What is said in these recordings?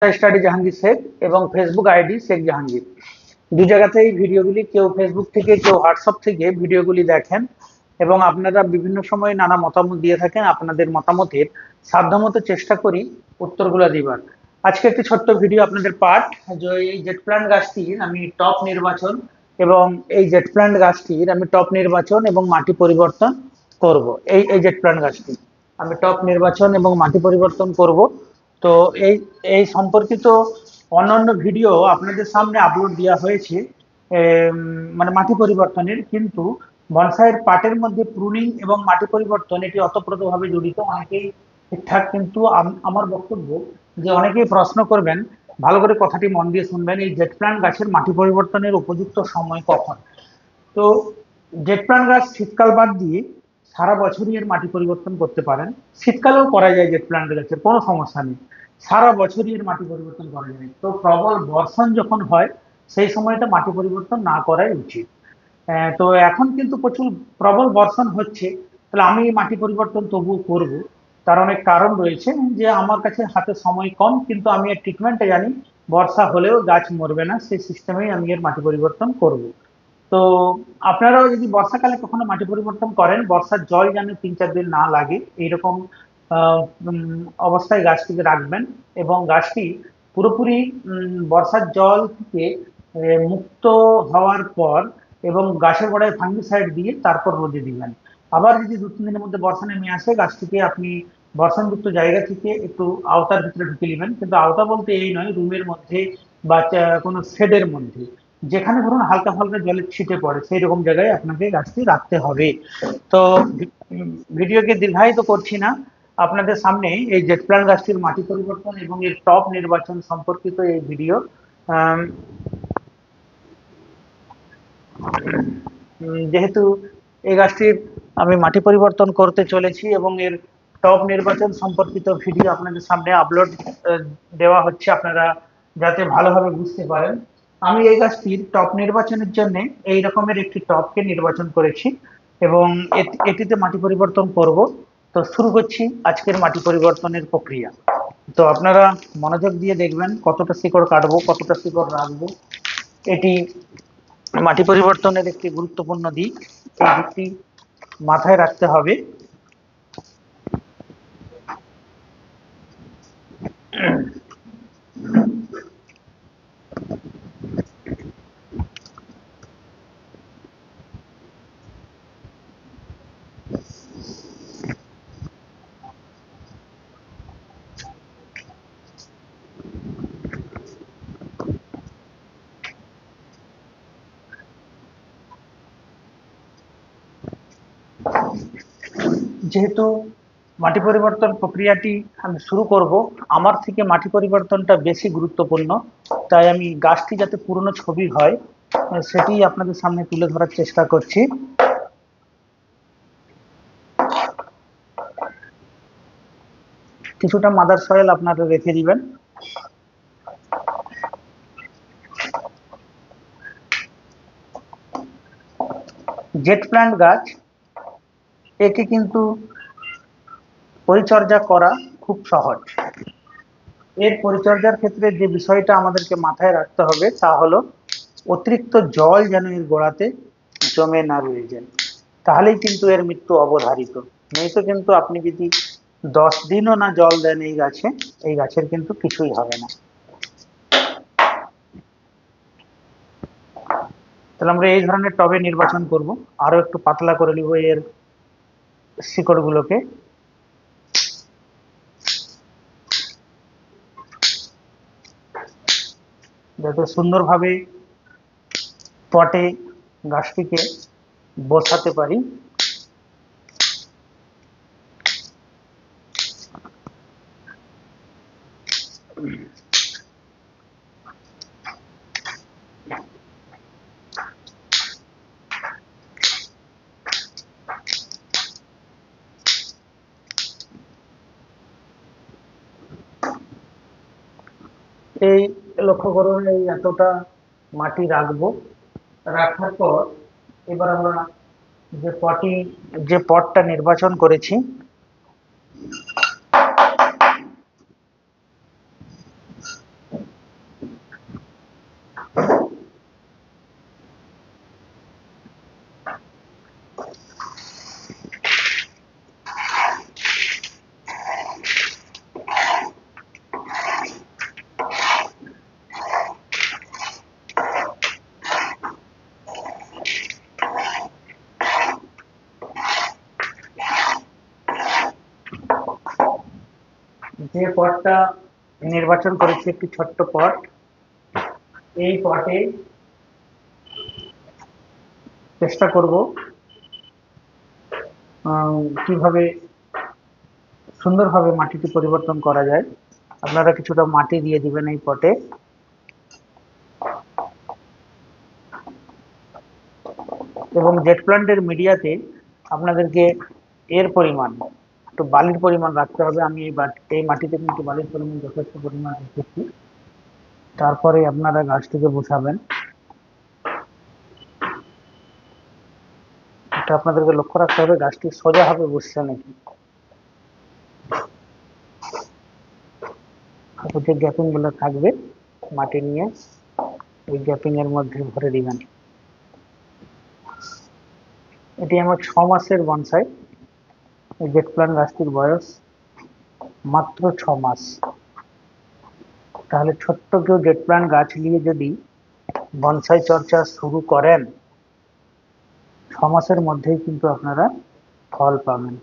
Study Jahangir Sheikh এবং Facebook ID Sheikh Jahangir. দু জায়গাতেই ভিডিওগুলি, কেউ ফেসবুক থেকে কেউ হোয়াটসঅ্যাপ থেকে ভিডিওগুলি দেখেন এবং আপনারা বিভিন্ন সময় নানা মতামত দিয়ে থাকেন। আপনাদের মতামতের সাধ্যমতো চেষ্টা করি উত্তরগুলো দিবার। আজকে একটি ছোট্ট ভিডিও আপনাদের পাঠ, যে এই জেট প্ল্যান্ট গাছটির আমি টপ নির্বাচন এবং মাটি পরিবর্তন করব। এই জেট প্ল্যান্ট গাছটি আমি টপ নির্বাচন এবং মাটি পরিবর্তন করব। তো এই এই সম্পর্কিত অন্যান্য ভিডিও আপনাদের সামনে আপলোড দেওয়া হয়েছে, মানে মাটি পরিবর্তনের, কিন্তু বনসাইয়ের পাটের মধ্যে প্রুনিং এবং মাটি পরিবর্তন এটি ওতপ্রোতভাবে জড়িত। অনেকেই ঠিকঠাক, কিন্তু আমার বক্তব্য যে অনেকেই প্রশ্ন করবেন, ভালো করে কথাটি মন দিয়ে শুনবেন, এই জেট প্ল্যান্ট গাছের মাটি পরিবর্তনের উপযুক্ত সময় কখন। তো জেট প্ল্যান্ট গাছ শীতকাল বাদ দিয়ে সারা বছরই এর মাটি পরিবর্তন করতে পারেন। শীতকালেও করা যায় জেট প্ল্যান্ট গাছের, কোনো সমস্যা নেই, সারা বছরই এর মাটি পরিবর্তন করা যায়। তো প্রবল বর্ষণ যখন হয় সেই সময়টা মাটি পরিবর্তন না করাই উচিত। তো এখন কিন্তু প্রচুর প্রবল বর্ষণ হচ্ছে, তাহলে আমি মাটি পরিবর্তন তবুও করব। তার অনেক কারণ রয়েছে, যে আমার কাছে হাতে সময় কম, কিন্তু আমি এর ট্রিটমেন্টটা জানি। বর্ষা হলেও গাছ মরবে না, সেই সিস্টেমেই আমি এর মাটি পরিবর্তন করব। তো আপনারাও যদি বর্ষাকালে কখনো মাটি পরিবর্তন করেন, বর্ষার জল যেন 3-4 দিন না লাগে এইরকম আহ, অবস্থায় গাছটিকে রাখবেন। এবং গাছটি পুরোপুরি বর্ষার জল থেকে মুক্ত হওয়ার পর এবং গাছের গোড়ায় ফাঙ্গিসাইড দিয়ে তারপর রোদে দিবেন। আবার যদি 2-3 দিনের মধ্যে বর্ষা নেমে আসে, গাছটিকে আপনি বর্ষণযুক্ত জায়গা থেকে একটু আওতার ভিতরে ঢুকে নেবেন। কিন্তু আওতা বলতে এই নয়, রুমের মধ্যে বা কোনো শেডের মধ্যে, যেখানে ধরুন হালকা হালকা জলের ছিটে পড়ে সেই রকম জায়গায় আপনাকে গাছটি রাখতে হবে। তো ভিডিওকে দীর্ঘায়িত করছি না, আপনাদের সামনে এই জেট প্ল্যান্ট গাছটির মাটি পরিবর্তন এবং এর টপ নির্বাচন সম্পর্কিত এই ভিডিও। যেহেতু এই গাছটির আমি মাটি পরিবর্তন করতে চলেছি এবং এর টপ নির্বাচন সম্পর্কিত ভিডিও আপনাদের সামনে আপলোড দেওয়া হচ্ছে, আপনারা যাতে ভালোভাবে বুঝতে পারেন। আমি এই গাছটির টপ নির্বাচনের জন্য এই রকমের একটি টপকে নির্বাচন করেছি এবং এটিতে মাটি পরিবর্তন করব। তো শুরু করছি আজকের মাটি পরিবর্তনের প্রক্রিয়া। তো আপনারা মনোযোগ দিয়ে দেখবেন, কতটা শিকড় কাটবো, কতটা শিকড় রাখবো। এটি মাটি পরিবর্তনের একটি গুরুত্বপূর্ণ দিক, এই দিকটি মাথায় রাখতে হবে। যেহেতু মাটি পরিবর্তন প্রক্রিয়াটি আমি শুরু করব, আমার থেকে মাটি পরিবর্তনটা বেশি গুরুত্বপূর্ণ, তাই আমি গাছটি যাতে পুরনো ছবি হয় সেটি আপনাদের সামনে তুলে ধরার চেষ্টা করছি। কিছুটা মাদার সয়েল আপনারা রেখে দিবেন। জেট প্ল্যান্ট গাছ, একে কিন্তু পরিচর্যা করা খুব সহজ। এর পরিচর্যার ক্ষেত্রে যে বিষয়টা আমাদেরকে মাথায় রাখতে হবে তা হলো, অতিরিক্ত জল যেন এর গোড়াতে জমে না রয়ে যায়, তাহলেই কিন্তু এর মৃত্যু অবধারিত। নয়তো কিন্তু আপনি যদি 10 দিনও না জল দেন এই গাছে, এই গাছের কিন্তু কিছুই হবে না। তাহলে আমরা এই ধরনের টবে নির্বাচন করব, আরো একটু পাতলা করে নিব এর শিকড় গুলোকে। যাতে সুন্দরভাবে পটে গাছটিকে বসাতে পারি। এই লক্ষ্য করুন, এই এতটা মাটি রাখবো, রাখার পর এবার আমরা যে পটটা নির্বাচন করেছি যে পটটা নির্বাচন করেছি একটি ছোট্ট পট, এই পটে চেষ্টা করব কিভাবে সুন্দরভাবে মাটিটি পরিবর্তন করা যায়। আপনারা কিছুটা মাটি দিয়ে দিবেন এই পটে, এবং জেট প্ল্যান্টের মিডিয়াতে আপনাদেরকে এর পরিমাণ একটু বালির পরিমাণ রাখতে হবে। আমি এই মাটিতে কিন্তু বালির পরিমাণ যথেষ্ট পরিমাণ রেখেছি। তারপরে আপনারা গাছটিকে বসাবেন। এটা আপনাদেরকে লক্ষ্য রাখতে হবে গাছটি সোজা হবে বসছে নাকি। যে গ্যাপিং গুলো থাকবে মাটি নিয়ে ওই গ্যাপিং এর মধ্যে ভরে দিবেন। এটি আমার 6 মাসের বনসাই। এই জেট প্ল্যান্ট গাছটির বয়স মাত্র 6 মাস। তাহলে ছোট্ট কেউ জেট প্ল্যান্ট গাছ নিয়ে যদি বনসাই চর্চা শুরু করেন, 6 মাসের মধ্যেই কিন্তু আপনারা ফল পাবেন।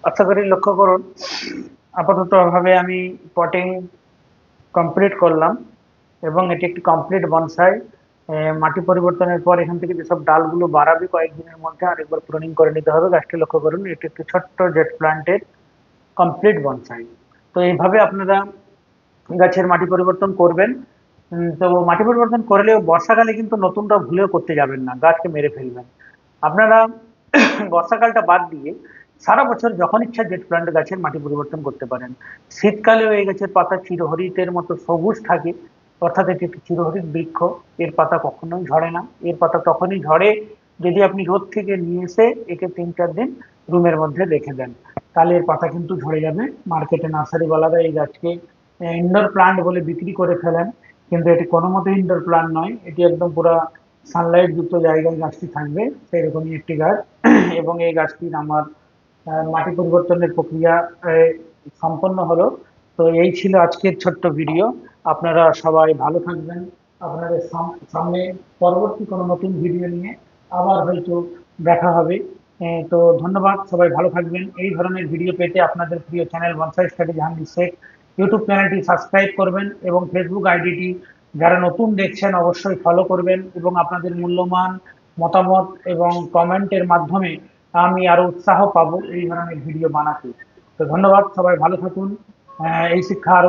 আশা করি লক্ষ্য করুন, আপাতত ভাবে আমি পটিং কমপ্লিট করলাম এবং এটি একটি কমপ্লিট বনসাই। মাটি পরিবর্তনের পর এখান থেকে যেসব ডালগুলো বাড়াবে কয়েকদিনের মধ্যে আরেকবার প্রুনিং করে নিতে হবে। গাছটি লক্ষ্য করুন, এটি একটি ছোট্ট জেট প্ল্যান্টের কমপ্লিট বনসাই। তো এইভাবে আপনারা গাছের মাটি পরিবর্তন করবেন। তো মাটি পরিবর্তন করলেও বর্ষাকালে কিন্তু নতুনটা ভুলেও করতে যাবেন না, গাছকে মেরে ফেলবেন। আপনারা বর্ষাকালটা বাদ দিয়ে সারা বছর যখন ইচ্ছা জেট প্ল্যান্ট গাছের মাটি পরিবর্তন করতে পারেন। শীতকালেও এই গাছের পাতা চিরহরিতের মতো সবুজ থাকে, অর্থাৎ এটি একটি চিরহরিত বৃক্ষ। এর পাতা কখনোই ঝরে না। এর পাতা তখনই ঝরে যদি আপনি রোদ থেকে নিয়ে এসে একে 3-4 দিন রুমের মধ্যে রেখে দেন, তাহলে এর পাতা কিন্তু ঝরে যাবে। মার্কেটে নার্সারিওয়ালারা এই গাছকে ইনডোর প্লান্ট বলে বিক্রি করে ফেলেন, কিন্তু এটি কোনো মতেই ইনডোর প্লান্ট নয়। এটি একদম পুরো সানলাইট যুক্ত জায়গায় গাছটি থাকবে, সেরকমই একটি গাছ। এবং এই গাছটির আমার মাটি পরিবর্তনের প্রক্রিয়া সম্পন্ন হলো। তো এই ছিল আজকের ছোট্ট ভিডিও। আপনারা সবাই ভালো থাকবেন। আপনাদের সামনে পরবর্তী কোনো নতুন ভিডিও নিয়ে আবার হয়তো দেখা হবে। তো ধন্যবাদ, সবাই ভালো থাকবেন। এই ধরনের ভিডিও পেতে আপনাদের প্রিয় channel bonsai study Jahangir Sheikh YouTube চ্যানেলটি সাবস্ক্রাইব করবেন এবং ফেসবুক আইডিটি যারা নতুন দেখছেন অবশ্যই ফলো করবেন, এবং আপনাদের মূল্যবান মতামত এবং কমেন্টের মাধ্যমে আমি আরো উৎসাহ পাবো এই ধরনের ভিডিও বানাতে। তো ধন্যবাদ, সবাই ভালো থাকুন। এই শিক্ষা আরো